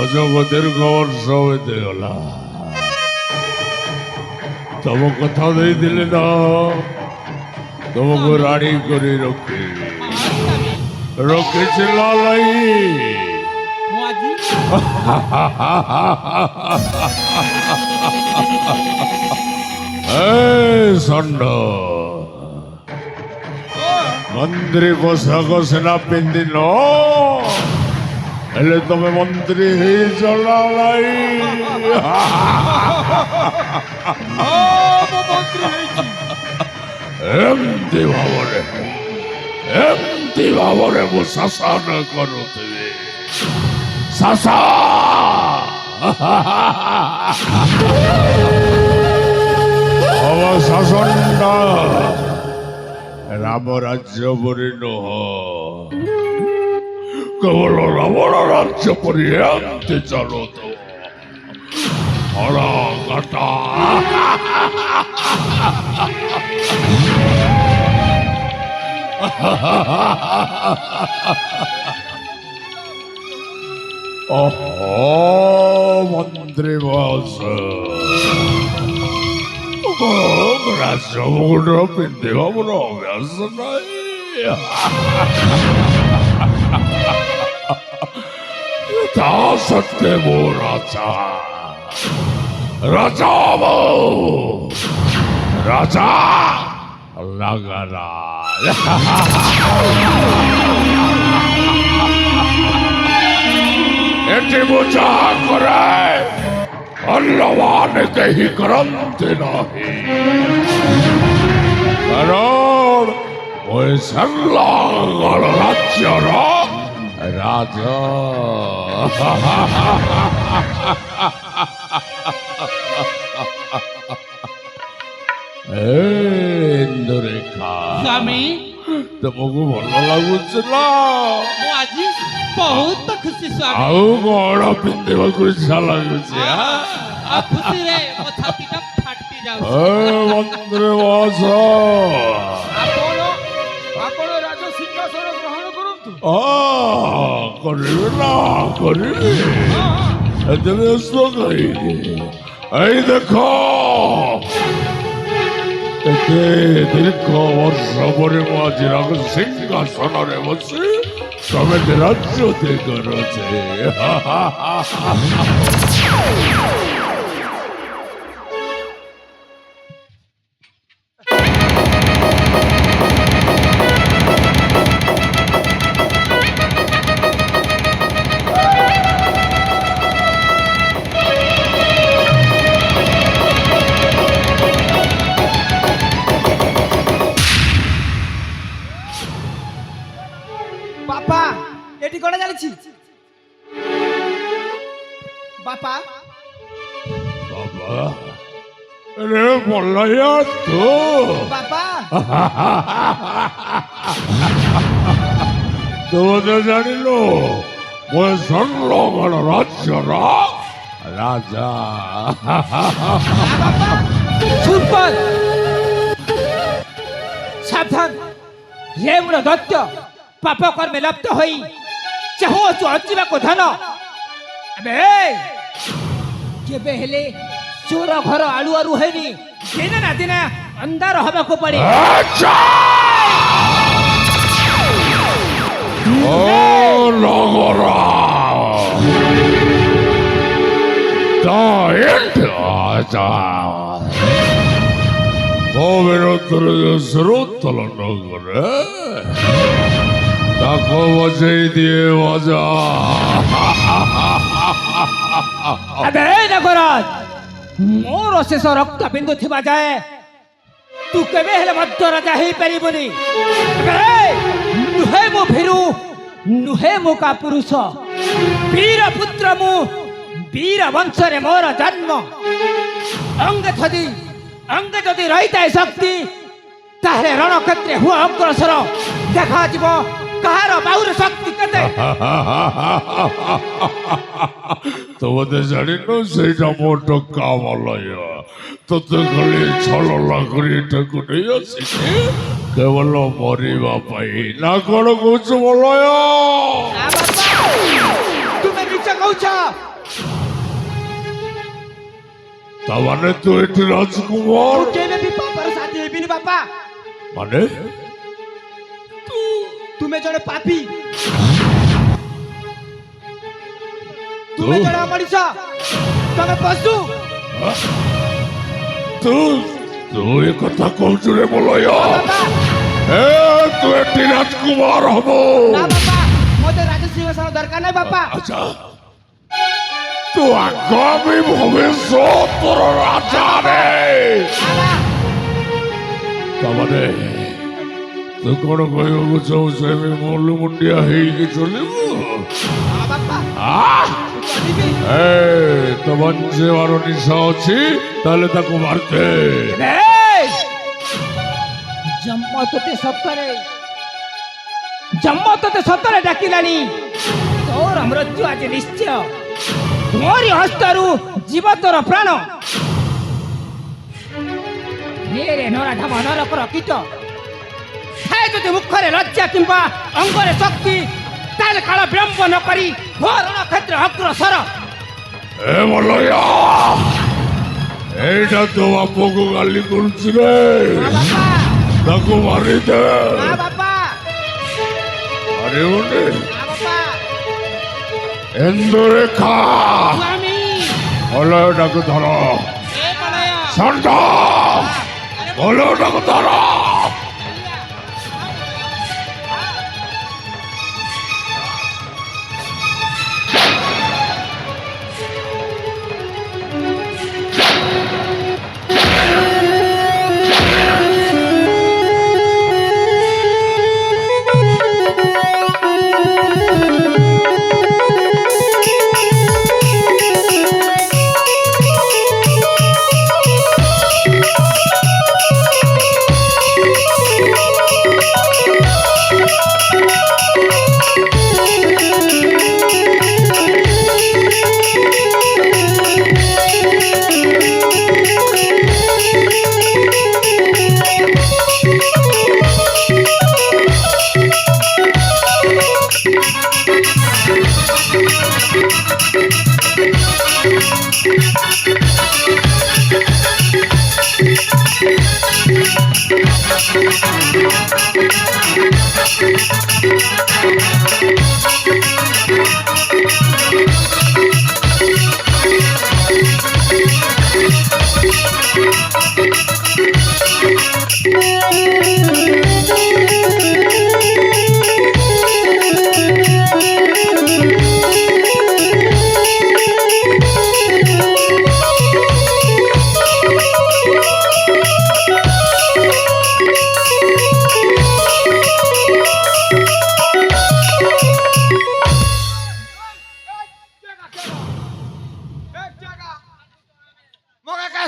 অজগদের খবর হইতে গলা তব কথা ଦେଇଥିଲେ ନା ତମକୁ ରାଣୀ କରି ରଖିଛି ଲାଲାଇ ଷଣ୍ଢ ମନ୍ତ୍ରୀ ପୋଷାକ ସିନା ପିନ୍ଧିଲ ହେଲେ ତମେ ମନ୍ତ୍ରୀ ହେଇଛ ଲାଲାଇ ଏମିତି ଭାବରେ ମୁଁ ଶାସନ କରୁଥିବି ଶାସନଟା ରାମ ରାଜ୍ୟ ପରି ନୁହଁ କେବଳ ରାବଣ ରାଜ୍ୟ ପରି ଏମିତି ଚାଲୁଥିବ ହଳ କଟା ମନ୍ତ୍ରୀ ବସ ରାଜମୁକୁଟ ପିନ୍ଧିବା ମୋର ଅଭ୍ୟାସ ନାହିଁ ତା ସତ୍ତ୍ୱେ ମୋ ରାଜା ଲଗରା ଏଠି ମୁଁ ଯାହା କରେ ଅନ୍ୟମାନେ କେହି କରନ୍ତି ନାହିଁ କାରଣ ମୁଁ ସଂଲଗ୍ନ ରାଜ୍ୟର ରାଜା ଇନ୍ଦୁରେଖା ସ୍ୱାମୀ ତମକୁ ଭଲ ଲାଗୁଛି ନା ଆଜି ବହୁତ ଖୁସି ସ୍ୱାମୀ ଆଉ କଣ ପିନ୍ଧିବାକୁ ଇଚ୍ଛା ଲାଗୁଛି ଖୁସିରେ ମୋ ଛାତିଟା ଫାଟି ଯାଉଛି ମନ୍ତ୍ରୀ ବସ ଆପଣ ରାଜ ସିଂହାସନ ଗ୍ରହଣ କରନ୍ତୁ କରିବି ନା କରିବି ଏତେ ବ୍ୟସ୍ତ କାହିଁକି ଏଇ ଦେଖ ଏତେ ଦୀର୍ଘ ବର୍ଷ ପରେ ମୁଁ ଆଜି ରାଗ ସିଂହାସନରେ ବସି ତମେ ରାଜ୍ୟ କରୁଛେ ବାପା ଏଠି କଣ ଚାଲିଛି ବାପା ବାବା ରେ ମଲୟା ତୁ ବାପା ତୁ ତ ଜାଣିଲୁ ମୁଁ ସଂଲଗ୍ନ ରାଜ୍ୟର ରାଜା ସାବଧାନ ହେ ମୋର ଦୈତ୍ୟ ପାପ କର୍ମେ ଲପ୍ତ ହୋଇ ଚାହୁଁଛୁ ଅଚିବାକୁ ଧନ କେବେ ହେଲେ ଚୋର ଘର ଆଳୁଆ ରୁହେନି ଦିନେ ନା ଦିନେ ଅନ୍ଧାର ହବାକୁ ପଡେ ଓ ନଗରା ମୋ ବିରୋଧରେ ଶ୍ରୋତଲ ନଗରେ ତାକୁ ବଜେଇ ଦିଏ ମଜା ନଗରାଜ ମୋର ଶେଷ ରକ୍ତ ବିନ୍ଦୁ ଥିବା ଯାଏ ତୁ କେବେ ହେଲେ ମଧ୍ୟ ରାଜା ହେଇପାରିବୁନି ନୁହେଁ ମୁଁ ଭୀରୁ ନୁହେଁ ମୁଁ କା ପୁରୁଷ ବୀର ପୁତ୍ର ମୁଁ ବୀର ବଂଶରେ ମୋର ଜନ୍ମ ଅଙ୍ଗେ ଯଦି ରହିଥାଏ ଶକ୍ତି ତାହେଲେ ରଣକ୍ଷେତ୍ରରେ ହୁଅ ଅଗ୍ରସର ଦେଖାଯିବ କାହାର ବାହୁର ଶକ୍ତି କେତେ ତୁ ବୋଧେ ଜାଣିନୁ ସେଇଟା ମୋ ଟଙ୍କା ମଲୟ ତୋତେ ଖାଲି ଛଲଲା କରି ଏଠାକୁ ନେଇ ଆସିଛି କେବଳ ମରିବା ପାଇଁ ନା କଣ କହୁଛୁ ମଲୟ ତୁମେ ନିଜ କହୁଛ ତାମାନେ ତୁ ଏଠି ରାଜକୁମାର ମୁଁ କେବେ ବି ପାପର ସାଥୀ ହେବିନି ବାପା। ମାନେ ତୁମେ ଜଣେ ପାପୀ, ତୁ ତୁମେ ଜଣେ ମଣିଷ, ତମେ ପଶୁ। ତୁ ତୁ ଏ କଥା କହୁଛୁ ରେ ମଲୟ? ବାପା ଏ ତୁ ଏଠି ରାଜକୁମାର ହବ। ନା ବାପା, ମୋତେ ରାଜସିଂହାସନ ଦରକାର ନାହିଁ ବାପା। ଆଚ୍ଛା ତୁ ଆଗାମୀ ଭବିଷ୍ୟତର ରାଜା ରେ। ବାବା ତାମାନେ ତୁ କଣ କହିବାକୁ ଚାହୁଁଛୁ? ଏବେ ମୁଲୁ ମୁଣ୍ଡିଆ ହେଇକି ଚଳିବୁ? ହଁ ବାପା ମୁଁ କରିବି। ତ ବଞ୍ଚିବାର ନିଶା ଅଛି, ତାହେଲେ ତାକୁ ମାରିଦେ। ଜନ୍ମ ତୋତେ ସତରେ ଡାକିଲାଣି। ତୋର ମୃତ୍ୟୁ ଆଜି ନିଶ୍ଚୟ। ମୋରି ହସ୍ତରୁ ଜୀବ ତୋର ପ୍ରାଣ। ଢେରେ ନରାଧମ ନରକର କୀଟ ଥାଏ ଯଦି ମୁଖରେ ଲଜ୍ଜା କିମ୍ବା ଅଙ୍ଗରେ ଶକ୍ତି, ତାହେଲେ କାଳ ବିଳମ୍ବ ନ କରି ଘୋରଣ କ୍ଷେତ୍ର ଅଗ୍ରସର। ଏ ମଲୟ, ଏଇଟା ତୋ ବାପକୁ ଗାଲି କରୁଛି ରେ। ବାପା ତାକୁ ମାରିଦେ। ନା ବାପା ମାରିବୁନି? ନା ବାପା ଇନ୍ଦୁରେଖା, ସ୍ୱାମୀ ମଲୟଟାକୁ ଧର। ଏ ମଲୟ ଶାନ୍ତ, ମଲୟଟାକୁ ଧର।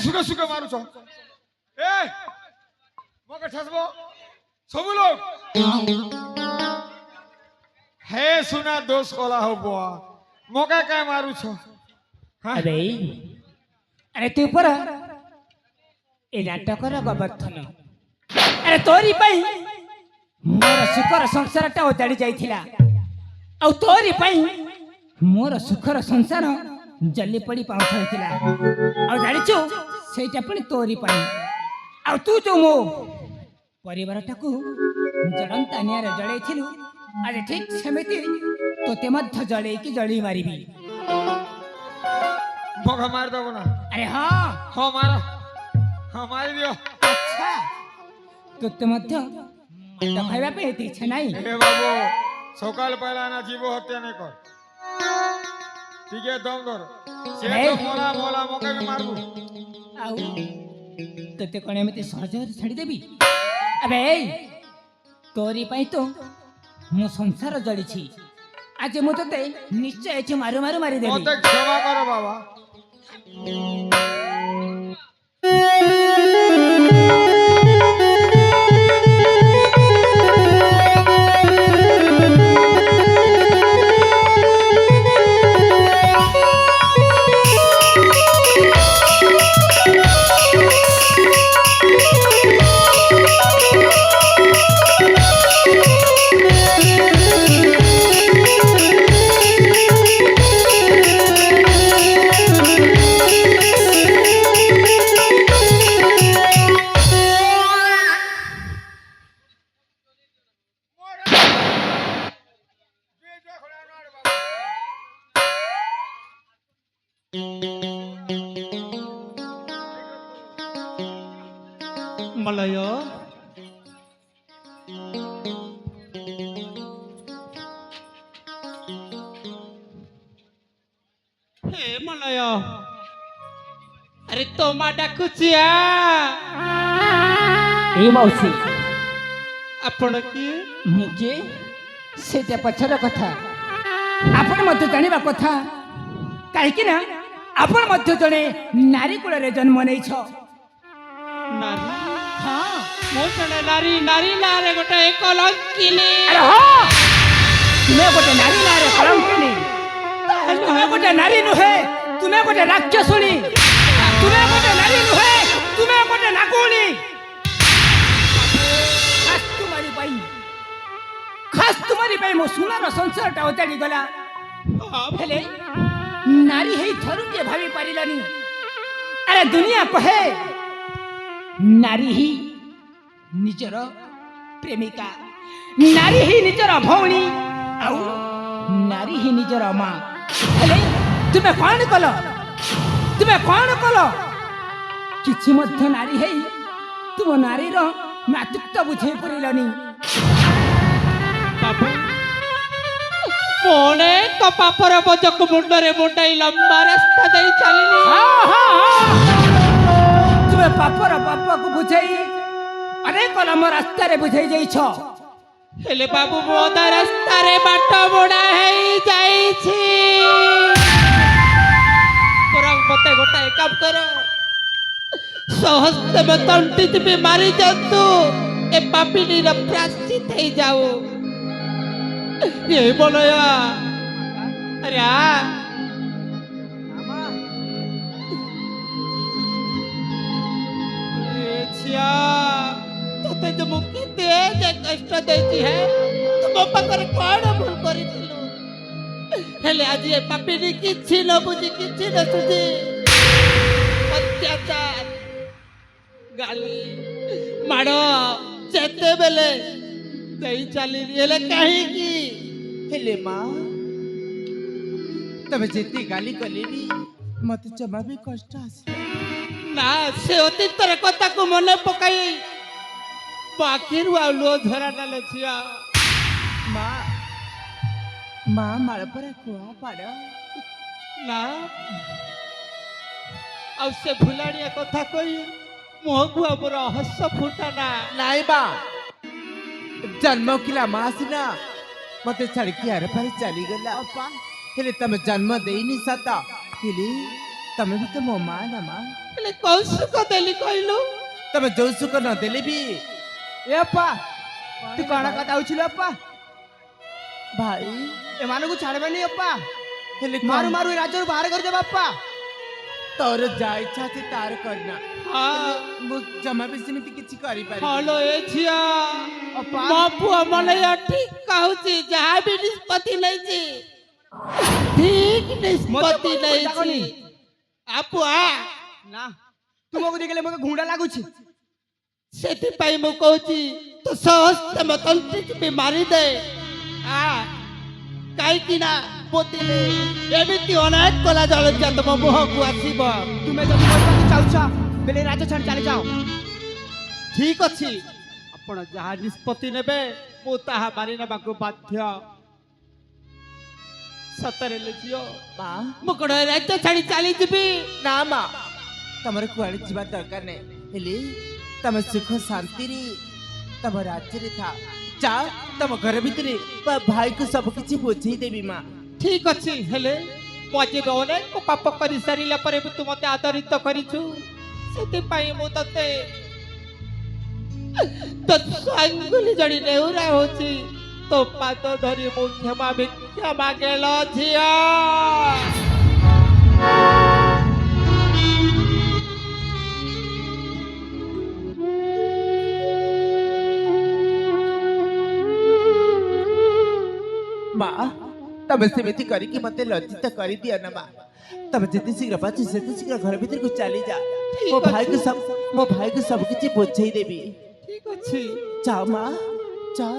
सुखे सुखे मारुछ ए मके ठसबो सब लोग हे सुना दोष कोला हो बुआ मके काय मारुछ अरे अरे तू पर ए नाटकर गबर्थन अरे तोरी पई मोर सुखर संसारटा उजाड़ी जाइथिला आ तोरी पई मोर सुखर संसार जल्ली पड़ी पाउछ होइतिला आ जानिछु सेटा पनि तोरी पई आ तू जो मो परिवारटाकू जड़ंता नियारे जड़ेइथिलु आज ठीक समिति तोते मध्य जड़े की जड़ी मारिबी मके मार दबो ना अरे हाँ हां मारो हां मारी दियो अच्छा तोते मध्य माटा खाइबा पे हेती इच्छा नाही ए बाबू सकाल पहला ना जीव हत्या नहीं कर ठीक है दम धर से तो मोला मोला मके भी मार दू आउ तोते कोन एमिति सहज छाड़ी देबी अबे तोरी पई तो मो संसार जड़ी छी आज मु तोते निश्चय एठी मारू मारू मारी देबी मते क्षमा करो बाबा ମଲୟ ହେ ମଲୟ ଆରେ ତୋ ମା ଡାକୁଛି এই মাউসী ଆପଣ କିଏ ମୁଁ କିଏ ସେଇଟା ପଛର କଥା ଆପଣ ମଧ୍ୟ ଜାଣିବା କଥା କାହିଁକି ନା ଆପଣ ମଧ୍ୟ ଜଣେ ନାରୀ କୁଳରେ ଜନ୍ମ ନେଇଛ ନାରୀ ହଁ ମୁଁ ଜଣେ ନାରୀ ନାରୀ ନାଁରେ ଗୋଟେ କଲଙ୍କିନୀ ଆରେ ହଁ ତୁମେ ଗୋଟେ ନାରୀ ନାଁରେ କଳଙ୍କିନୀ ତୁମେ ଗୋଟେ ନାରୀ ନୁହେଁ ତୁମେ ଗୋଟେ ରାକ୍ଷସୁଣୀ ତୁମେ ଗୋଟେ ନାରୀ ନୁହେଁ ତୁମେ ଗୋଟେ ନାଗୁଣୀ ଖାସ୍ ତୁମରି ପାଇଁ ମୋ ସୁନାର ସଂସାରଟା ଓଜାଡ଼ି ଗଲା ହେଲେ ନାରୀ ହେଇ ଥରୁଟିଏ ଭାବି ପାରିଲାନି ଆରେ ଦୁନିଆ କହେ ନାରୀ ହିଁ ନିଜର ପ୍ରେମିକା ନାରୀ ହିଁ ନିଜର ଭଉଣୀ ଆଉ ନାରୀ ହିଁ ନିଜର ମା ହେଲେ ତୁମେ କଣ କଲ କିଛି ମଧ୍ୟ ନାରୀ ହେଇ ତୁମ ନାରୀର ମାତୃତ୍ୱ ବୁଝେଇ ପାରିଲନି ବାବୁ ଅନେକ ପାପର ବୋଝକୁ ମୁଣ୍ଡରେ ମୁଣ୍ଡାଇ ଲମ୍ବା ରାସ୍ତା ଦେଇ ଚାଲିଲି ତୁମେ ପାପକୁ ବୁଝେଇ ଅନେକ ଲମ୍ବ ରାସ୍ତାରେ ବୁଝେଇ ଯାଇଛ ହେଲେ ବାବୁ ମୋଦ ରାସ୍ତାରେ ବାଟ ବୁଡ଼ା ହେଇ ଯାଇଛି ମତେ ଗୋଟାଏ କାମ କର ସହସ୍ତେ ମୋ ତଣ୍ଟି ଟିପି ମାରି ଯାଆନ୍ତୁ ଏ ପାପିନୀର ପ୍ରାଶ୍ଚିତ ହେଇଯାଉ ଏ ବଲୟ ଆରେ ଝିଅ ତତେ ଯେ ମୁଁ କେତେ ଯେ କଷ୍ଟ ଦେଇଛି ହେ ତୁ ମୋ ପାଖରେ କଣ ଭୁଲ କରିଥିଲୁ ହେଲେ ଆଜି ଏ ପାପିନୀ କିଛି ନ ବୁଝି କିଛି ନ ସୁଝି ଅତ୍ୟାଚାର ଗାଲି ମାଡ଼ ଯେତେବେଳେ ଦେଇ ଚାଲିଲି ହେଲେ କାହିଁକି ହେଲେ ମା ତମେ ଯେତେ ଗାଲି କଲେ ବି ମତେ ଜମା ବି କଷ୍ଟ ଆସିଲା ନା ସେ ଅତୀତର କଥାକୁ ମନେ ପକାଇ ପାଖିରୁ ଆଉ ଲୁହ ଝରା ଡାଲେ ଝିଅ ମା ମା ମାଳପରା କୁଆ ପାଡ଼ ନା ଆଉ ସେ ଭୁଲାଣିଆ କଥା କହି ମୁହଁକୁ ଆମର ହସ ଫୁଟାନା ନାଇଁ ବା ଜନ୍ମ କିଲା ମା ସିନା ମତେ ଛାଡ଼ିକି ଆର ପାରି ଚାଲିଗଲା ହେଲେ ତମେ ଜନ୍ମ ଦେଇନି ସତ ହେଲେ ତମେ ବି ତ ମୋ ମା ନା ମା ହେଲେ କଉ ସୁଖ ଦେଲି କହିଲୁ ତମେ ଯୋଉ ସୁଖ ନ ଦେଲେ ବି ଏ ଅପା ତୁ କଣ କଥା ହଉଥିଲୁ ଅପା ଭାଇ ଏମାନଙ୍କୁ ଛାଡିବେନି ଅପା ହେଲେ ମାରୁ ମାରୁ ଏ ରାଜ୍ୟରୁ ବାହାର କରିଦେବା ଅପା ତୋର ଯାହା ଇଚ୍ଛା ଅଛି ତାର କରନା ହଁ ମୁଁ ଜମା ବି ସେମିତି କିଛି କରିପାରିବି ହଲୋ ଏ ଝିଅ ଅପା ମୋ ପୁଅ ମଲୟ ଠିକ କହୁଛି ଯାହା ବି ନିଷ୍ପତ୍ତି ନେଇଛି ଠିକ ନିଷ୍ପତ୍ତି ନେଇଛି ଆପୁଆ ନା ତୁମକୁ ଦେଖିଲେ ମୋତେ ଘୁଣ୍ଡା ଲାଗୁଛି ସେଥିପାଇଁ ମୁଁ କହୁଛି ତୁ ସମସ୍ତେ ମୋ ତଣ୍ଟି ଚିପି ମାରିଦେ କାହିଁକି ନା ପୋତିଲେ ଏମିତି ଅନେକ କଲା ଜଳଖିଆ ତମ ମୁହଁକୁ ଆସିବ ତୁମେ ଯଦି ମରିବାକୁ ଚାହୁଁଛ ବେଲେ ରାଜ୍ୟ ଛାଡ଼ି ଚାଲିଯାଅ ଠିକ ଅଛି ଆପଣ ଯାହା ନିଷ୍ପତ୍ତି ନେବେ ମୁଁ ତାହା ମାନି ନେବାକୁ ବାଧ୍ୟ ସତରେ ଝିଅ ମା ମୁଁ କଣ ରାଜ୍ୟ ଛାଡ଼ି ଚାଲିଯିବି ନା ମା ତମର କୁଆଡେ ଯିବା ଦରକାର ନାହିଁ ହେଲେ ତମେ ସୁଖ ଶାନ୍ତିରେ ତମ ରାଜ୍ୟରେ ଥା ଯା ତମ ଘର ଭିତରେ ଭାଇକୁ ସବୁ କିଛି ବୁଝେଇ ଦେବି ମା ଠିକ ଅଛି ହେଲେ ମୁଁ ଆଜି ଅନେକ ପାପ କରି ସାରିଲା ପରେ ବି ତୁ ମତେ ଆଦରିତ କରିଛୁ ସେଥିପାଇଁ ମୁଁ ତତେ ଆଙ୍ଗୁଳି ଜଡ଼ି ନେଉରା ହଉଛି ତୋ ପାଦ ଧରି ମୁଁ କ୍ଷମା ଭିକ୍ଷା ମାଗେଲ ଝିଅ ମା ତମେ ସେମିତି କରିକି ମତେ ଲଜ୍ଜିତ କରିଦିଅ ନା ମା ତମେ ଯେତେ ଶୀଘ୍ର ପାରୁଛ ସେତେ ଶୀଘ୍ର ଘର ଭିତରକୁ ଚାଲି ଯା ମୋ ଭାଇକୁ ସବୁ କିଛି ବୁଝେଇ ଦେବି ଠିକ ଅଛି ଯାଅ ମା ଯାଅ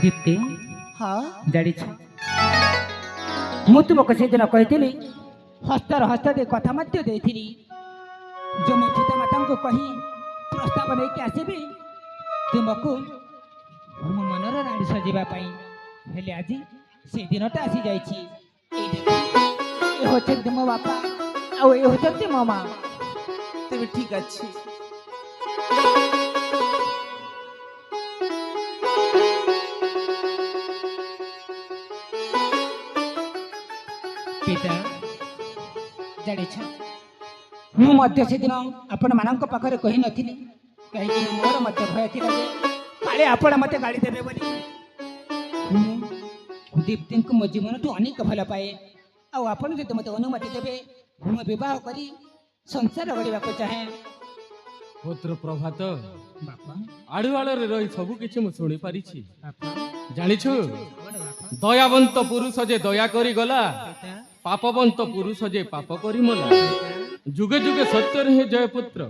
ଦୀପ୍ତି ହଁ ଜାଣିଛ ମୁଁ ତୁମକୁ ସେଦିନ କହିଥିଲି ହସ୍ତର ହସ୍ତ ଦେଇ କଥା ମଧ୍ୟ ଦେଇଥିଲି ଜମି ପିତାମାତାଙ୍କୁ କହି ପ୍ରସ୍ତାବ ନେଇକି ଆସିବି ତୁମକୁ ମୋ ମନର ରାଣୀ ସଜିବା ପାଇଁ ହେଲେ ଆଜି ସେ ଦିନଟା ଆସିଯାଇଛି ଏଇ ଦେଖ ଏ ହେଉଛନ୍ତି ମୋ ବାପା ଆଉ ଏ ହେଉଛନ୍ତି ମୋ ମା ତେବେ ଠିକ ଅଛି ପିତା ଜାଣିଛ ମୁଁ ମଧ୍ୟ ସେଦିନ ଆପଣମାନଙ୍କ ପାଖରେ କହିନଥିଲି କାହିଁକି ମୋର ମଧ୍ୟ ଭୟ ଥିଲା ଯେ କାଳେ ଆପଣ ମୋତେ ଗାଳି ଦେବେ ବୋଲି ମୁଁ ଦୀପ୍ତିଙ୍କୁ ମୋ ଜୀବନଠୁ ଅନେକ ଭଲ ପାଏ ଆଉ ଆପଣ ଯଦି ମୋତେ ଅନୁମତି ଦେବେ ମୁଁ ବିବାହ କରି ସଂସାର ଗଢ଼ିବାକୁ ଚାହେଁ ପୁତ୍ର ପ୍ରଭାତ ବାପା ଆଡ଼ୁଆଳରେ ରହି ସବୁ କିଛି ମୁଁ ଶୁଣିପାରିଛି ବାପା ଜାଣିଛୁ ବଡ଼ ବାପା ଦୟାବନ୍ତ ପୁରୁଷ ଯେ ଦୟା କରି ଗଲା ପିତା ପାପବନ୍ତ ପୁରୁଷ ଯେ ପାପ କରି ମଲା ଯୁଗେ ଯୁଗେ ସତ୍ୟରେ ହିଁ ଜୟ ପୁତ୍ର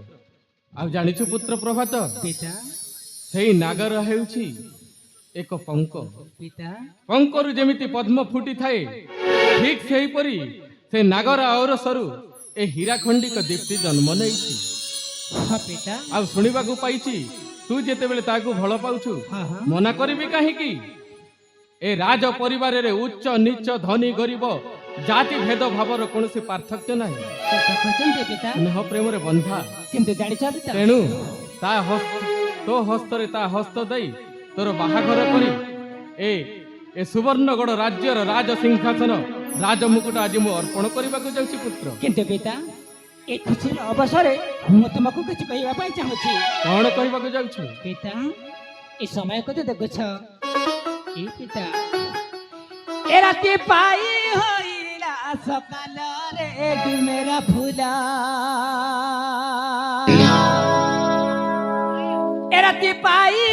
ଆଉ ଜାଣିଛୁ ପୁତ୍ର ପ୍ରଭାତ ପିତା ସେଇ ନାଗର ହେଉଛି ଏକ ପଙ୍କ ପିତା ପଙ୍କରୁ ଯେମିତି ପଦ୍ମ ଫୁଟିଥାଏ ଠିକ ସେହିପରି ସେ ନାଗର ଔରସରୁ ଏ ହୀରାଖଣ୍ଡିକ ଦୀପ୍ତି ଜନ୍ମ ନେଇଛି ହଁ ପିତା ଆଉ ଶୁଣିବାକୁ ପାଇଛି ତୁ ଯେତେବେଳେ ତାକୁ ଭଲ ପାଉଛୁ ହଁ ହଁ ମନା କରିବି କାହିଁକି ଏ ରାଜ ପରିବାରରେ ଉଚ୍ଚ ନିଚ ଧନୀ ଗରିବ ଜାତି ଭେଦ ଭାବର କୌଣସି ପାର୍ଥକ୍ୟ ନାହିଁ ସତ କହିଛନ୍ତି ପିତା ସ୍ନେହ ପ୍ରେମରେ ବନ୍ଧା କିନ୍ତୁ ଜାଣିଛ ପିତା ତେଣୁ ତୋ ହସ୍ତରେ ତା ହସ୍ତ ଦେଇ ତୋର ବାହାଘର କରି ଏ ସୁବର୍ଣ୍ଣଗଡ଼ ରାଜ୍ୟର ରାଜ ସିଂହାସନ ରାଜମୁକୁଟ ଆଜି ମୁଁ ଅର୍ପଣ କରିବାକୁ ଯାଉଛି ପୁତ୍ର କିନ୍ତୁ ପିତା ଏ ଖୁସିର ଅବସରରେ ମୁଁ ତୁମକୁ କିଛି କହିବା ପାଇଁ ଚାହୁଁଛି କଣ କହିବାକୁ ଯାଉଛୁ ପିତା ଏ ସମୟକୁ ତ ଦେଖୁଛ ଏ ପିତା ଏ ରାତି ପାଇ ହୋଇଲା ସକାଳରେ ଡୁମେରା ଫୁଲା ଏ ରାତି ପାଇ